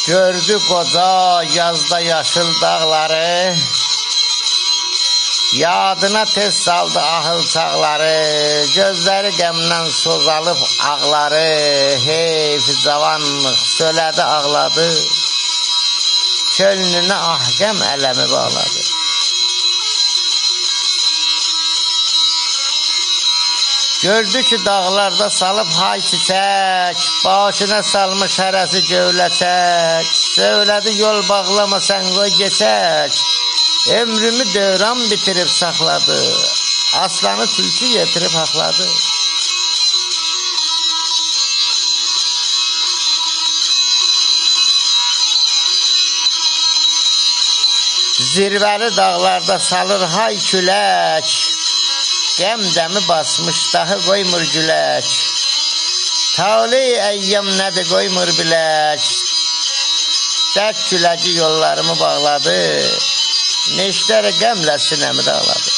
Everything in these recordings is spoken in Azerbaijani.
Gördü qoca yazda yaşıl dağları, yadına tez saldı ahıl çağları, gözləri qəmdən sozalıb ağları, heyf cavanlıq söylədi ağladı, könlünə ahkəm ələmi bağladı. Gördü ki dağlarda salıb hay çiçək, başına salmış hərəsi gövləçək, söylədi yol bağlama sən qoy geçək, ömrümü dövran bitirib saxladı, aslanı tülkü yetirib haqladı. Zirvəli dağlarda salır hay külək, qəmdəmi basmış dahi qoymur gülək, tali əyyam nədir qoymur bilək, dərd küləci yollarımı bağladı, neştəri qəmlə sinəmi dağladı.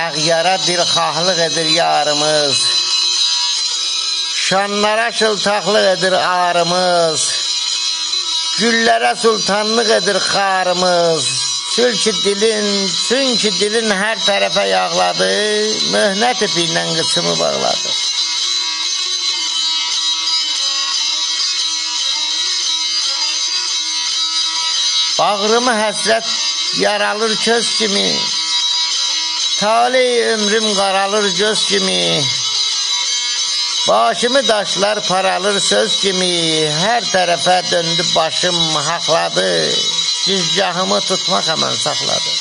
Əğyara dilxahlıq edir yarımız, şanlara şıltaqlıq edir ağrımız, güllərə sultanlıq edir xarımız, çünki dilin hər tərəfə yağladı, möhnət ipindən qıçımı bağladı. Bağrımı həsrət yaralır köz kimi, tali ömrüm qaralır göz kimi, başımı daşlar paralır söz kimi, hər tərəfə döndü başım haqladı, gizgahımı tutmaq həmən saxladı.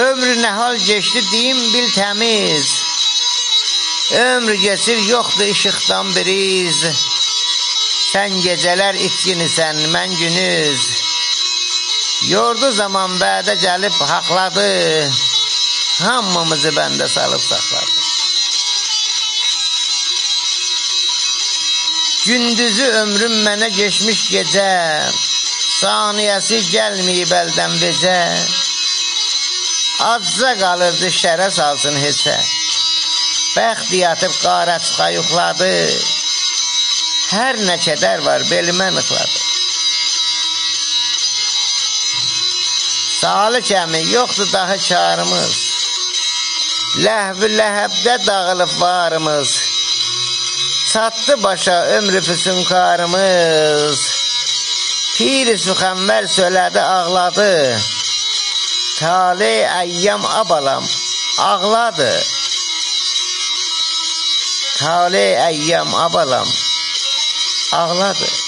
Ömrü nə hal geçdi deyim bil təmiz, ömrü geçir yoxdur işıqdan bir iz, sən gecələr itginisən mən günüz, yordu zaman bədə gəlib haqladı, hamımızı bəndə salıb saxladı. Gündüzü ömrüm mənə geçmiş gecə, saniyəsi gəlməyib əldən vecə, acza qalırdı şərə salsın heçə, bəxt yatıb qara çıxa yuxladı, hər nə kədər var belimə nıxladı. Salik əmi yoxdur daha karımız, ləhv-i ləhəbdə dağılıb varımız, çatdı başa ömrü füsunkarımız, pir-i suxənvər söylədi ağladı, tali əyyam abalam ağladı, tali əyyam abalam ağladı.